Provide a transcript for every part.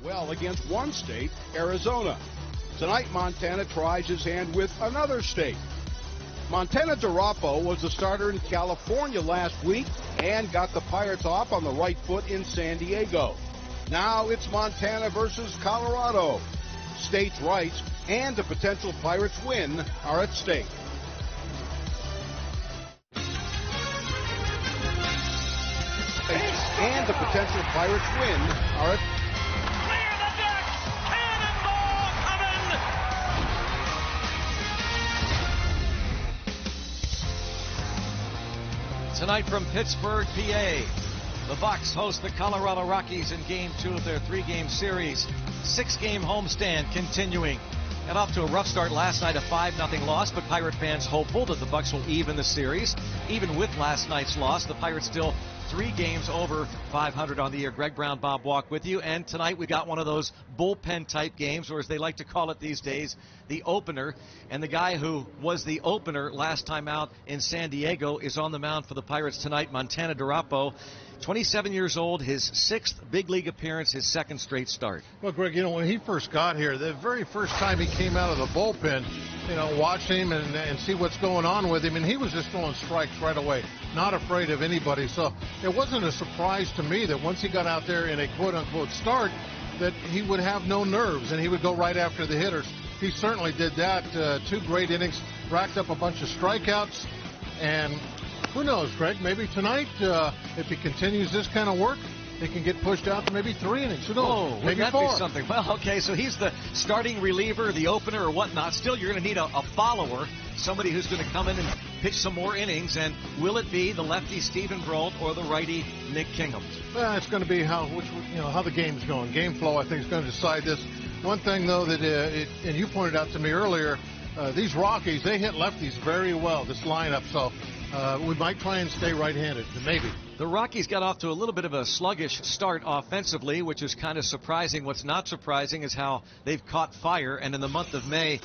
well against one state, Arizona. Tonight, Montana tries his hand with another state. Montana DeRapo was the starter in California last week and got the Pirates off on the right foot in San Diego. Now it's Montana versus Colorado. States' rights and a potential Pirates win are at stake. And the potential Pirates win are at clear the deck! Cannonball coming! Tonight from Pittsburgh, PA, the Bucs host the Colorado Rockies in Game 2 of their 3-game series. 6-game homestand continuing. Got off to a rough start last night, a 5-0 loss, but Pirate fans hopeful that the Bucs will even the series. Even with last night's loss, the Pirates still 3 games over 500 on the year. Greg Brown, Bob Walk with you. And tonight we got one of those bullpen-type games, or as they like to call it these days, the opener. And the guy who was the opener last time out in San Diego is on the mound for the Pirates tonight, Montana DeRapo. 27 years old, his 6th big league appearance, his 2nd straight start. Well, Greg, when he first got here, the very first time he came out of the bullpen, watch him and see what's going on with him, and he was just throwing strikes right away, not afraid of anybody. So it wasn't a surprise to me that once he got out there in a quote-unquote start, that he would have no nerves and he would go right after the hitters. He certainly did that. 2 great innings, racked up a bunch of strikeouts, and who knows, Greg, maybe tonight, if he continues this kind of work, he can get pushed out to maybe 3 innings. Who knows? Maybe that 4. Be something? Well, okay, so he's the starting reliever, the opener, or whatnot. Still, you're going to need a follower, somebody who's going to come in and pitch some more innings. And will it be the lefty Stephen Brault or the righty Nick Kingham? Well, it's going to be how the game's going. Game flow, I think, is going to decide this. One thing, though, that and you pointed out to me earlier, these Rockies, they hit lefties very well, this lineup. So we might try and stay right-handed, maybe. The Rockies got off to a little bit of a sluggish start offensively, which is kind of surprising. What's not surprising is how they've caught fire, and in the month of May,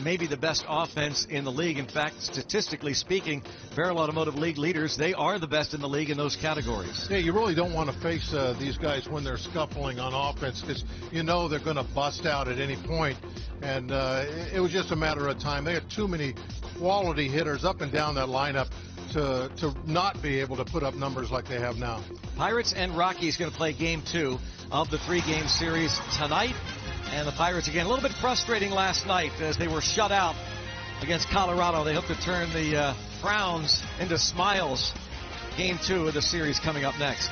maybe the best offense in the league. In fact, statistically speaking, Barrel Automotive League leaders, they are the best in the league in those categories. Yeah, you really don't want to face these guys when they're scuffling on offense, because they're going to bust out at any point. And it was just a matter of time. They had too many quality hitters up and down that lineup to not be able to put up numbers like they have now. Pirates and Rockies going to play Game 2 of the 3-game series tonight. And the Pirates, again, a little bit frustrating last night as they were shut out against Colorado. They hope to turn the frowns into smiles. Game 2 of the series coming up next.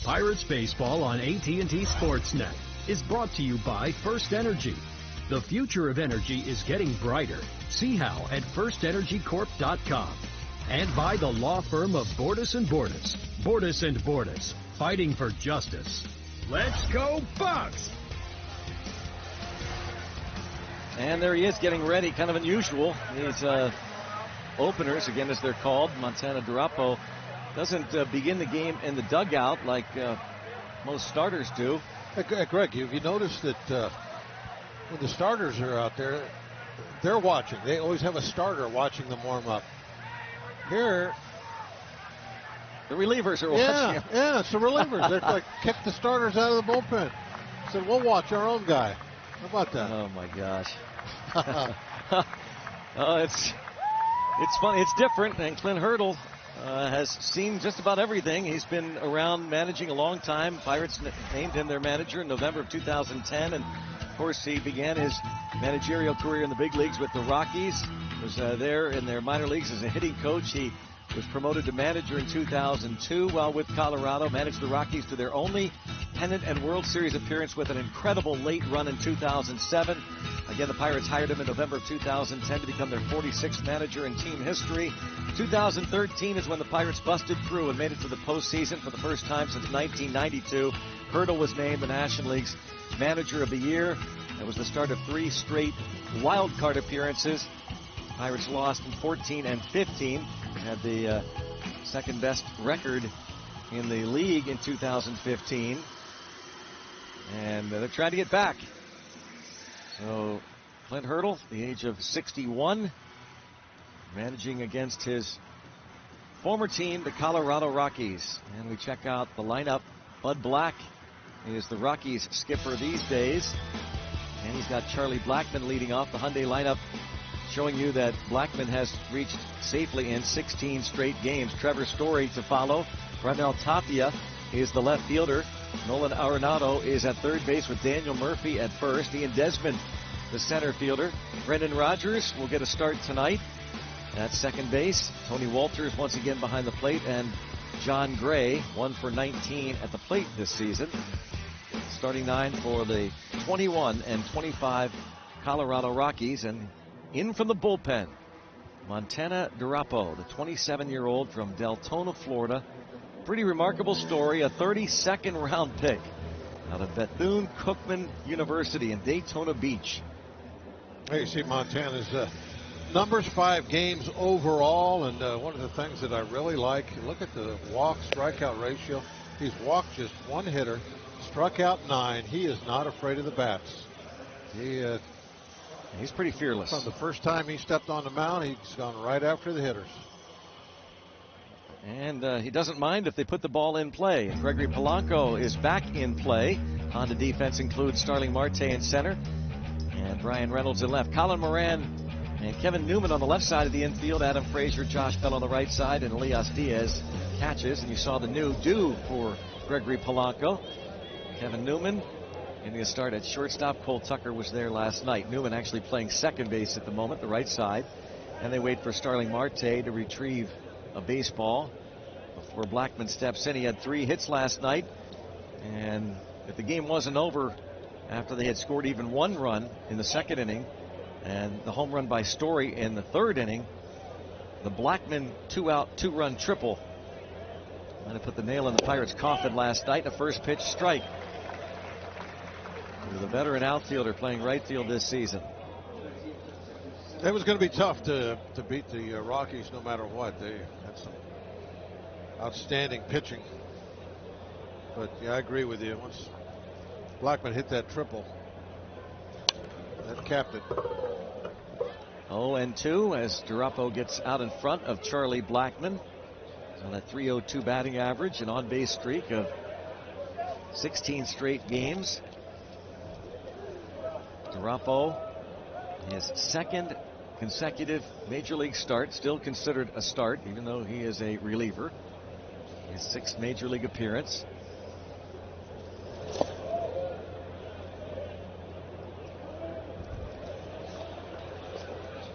Pirates baseball on AT&T Sportsnet is brought to you by First Energy. The future of energy is getting brighter. See how at firstenergycorp.com. And by the law firm of Bordas & Bordas. Bordas & Bordas, fighting for justice. Let's go Bucks! And there he is getting ready, kind of unusual. These openers, again as they're called, Montana Durapo doesn't begin the game in the dugout like most starters do. Hey, Greg, have you noticed that when the starters are out there, they're watching. They always have a starter watching them warm up. Here, the relievers are watching. Yeah, it's the relievers. They're like, kick the starters out of the bullpen. Said, we'll watch our own guy. How about that? Oh, my gosh. It's funny. It's different. And Clint Hurdle has seen just about everything. He's been around managing a long time. Pirates named him their manager in November of 2010. And, of course, he began his managerial career in the big leagues with the Rockies. Was there in their minor leagues as a hitting coach. He was promoted to manager in 2002 while with Colorado. Managed the Rockies to their only pennant and World Series appearance with an incredible late run in 2007. Again, the Pirates hired him in November of 2010 to become their 46th manager in team history. 2013 is when the Pirates busted through and made it to the postseason for the first time since 1992. Hurdle was named the National League's Manager of the Year. It was the start of 3 straight wild card appearances. Pirates lost in 14 and 15. Had the second best record in the league in 2015. And they're trying to get back. So Clint Hurdle, the age of 61, managing against his former team, the Colorado Rockies. And we check out the lineup. Bud Black is the Rockies skipper these days. And he's got Charlie Blackmon leading off the Hyundai lineup, showing you that Blackmon has reached safely in 16 straight games. Trevor Story to follow. Ronel Tapia is the left fielder. Nolan Arenado is at third base with Daniel Murphy at first. Ian Desmond, the center fielder. Brendan Rodgers will get a start tonight at second base. Tony Walters once again behind the plate. And John Gray, 1 for 19 at the plate this season. Starting 9 for the 21 and 25 Colorado Rockies. And in from the bullpen, Montana Durapo, the 27-year-old from Deltona, Florida. Pretty remarkable story, a 32nd round pick out of Bethune-Cookman University in Daytona Beach. Hey, you see Montana's numbers, 5 games overall, and one of the things that I really like, look at the walk-strikeout ratio. He's walked just 1 hitter, struck out 9. He is not afraid of the bats. He's pretty fearless. From the first time he stepped on the mound, he's gone right after the hitters. And he doesn't mind if they put the ball in play. Gregory Polanco is back in play. On the defense includes Starling Marte in center and Brian Reynolds in left. Colin Moran and Kevin Newman on the left side of the infield. Adam Frazier, Josh Bell on the right side, and Elias Diaz catches. And you saw the new do for Gregory Polanco. Kevin Newman getting a start at shortstop. Cole Tucker was there last night. Newman actually playing second base at the moment, the right side. And they wait for Starling Marte to retrieve a baseball before Blackmon steps in. He had 3 hits last night, and if the game wasn't over after they had scored even 1 run in the second inning and the home run by Story in the third inning, the Blackmon 2-out 2-run triple might have put the nail in the Pirates' coffin last night. A first pitch strike with a veteran outfielder playing right field this season. It was going to be tough to beat the Rockies no matter what. They had some outstanding pitching. But, yeah, I agree with you. Once Blackmon hit that triple, that capped it. 0-2 as Durapo gets out in front of Charlie Blackmon. On a .302 batting average, an on-base streak of 16 straight games. Durapo, his second consecutive major league start, still considered a start, even though he is a reliever. His 6th major league appearance.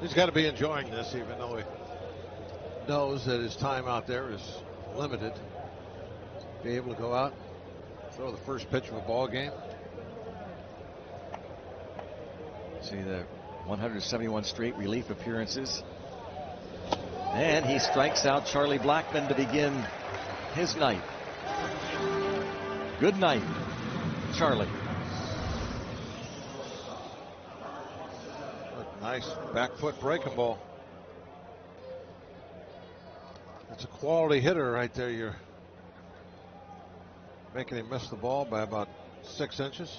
He's got to be enjoying this, even though he knows that his time out there is limited. Be able to go out, Throw the first pitch of a ball game. See the 171 straight relief appearances. And he strikes out Charlie Blackmon to begin his night. Good night, Charlie. Nice back foot breaking ball. That's a quality hitter right there. You're making him miss the ball by about 6 inches.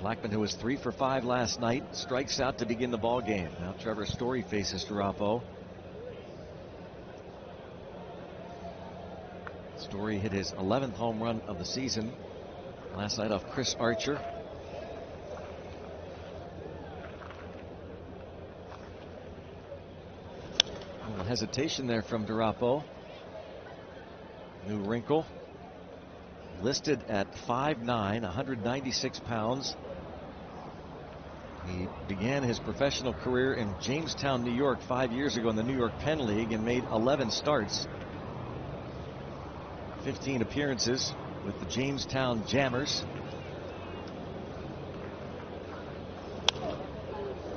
Blackmon, who was 3 for 5 last night, strikes out to begin the ball game. Now Trevor Story faces Durapo. Story hit his 11th home run of the season last night off Chris Archer. A little hesitation there from Durapo. New wrinkle. Listed at 5'9", 196 pounds. He began his professional career in Jamestown, New York 5 years ago in the New York Penn League and made 11 starts. 15 appearances with the Jamestown Jammers.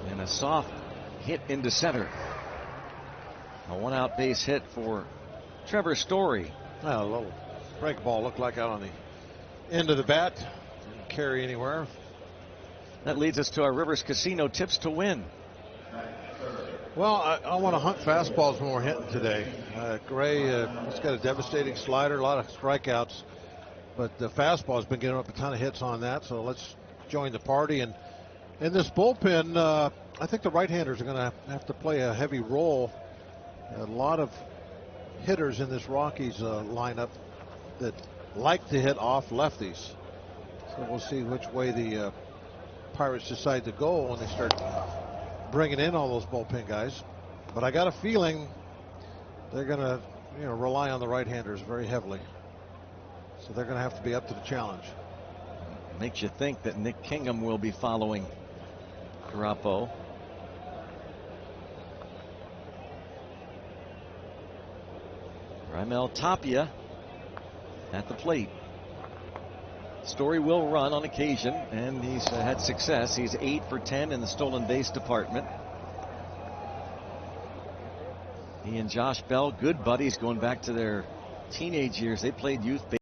And a soft hit into center. A one-out base hit for Trevor Story. Well, a little break ball looked like out on the end of the bat. Didn't carry anywhere. That leads us to our Rivers Casino tips to win. Well, I want to hunt fastballs when we're hitting today. Gray, he's got a devastating slider, a lot of strikeouts, but the fastball's been getting up a ton of hits on that. So let's join the party. And in this bullpen, I think the right-handers are going to have to play a heavy role. A lot of hitters in this Rockies lineup that like to hit off lefties. So we'll see which way the Pirates decide to go when they start bringing in all those bullpen guys. But I got a feeling they're going to, rely on the right-handers very heavily. So they're going to have to be up to the challenge. Makes you think that Nick Kingham will be following Durapo. Raimel Tapia at the plate. Story will run on occasion, and he's had success. He's 8 for 10 in the stolen base department. He and Josh Bell, good buddies going back to their teenage years. They played youth baseball.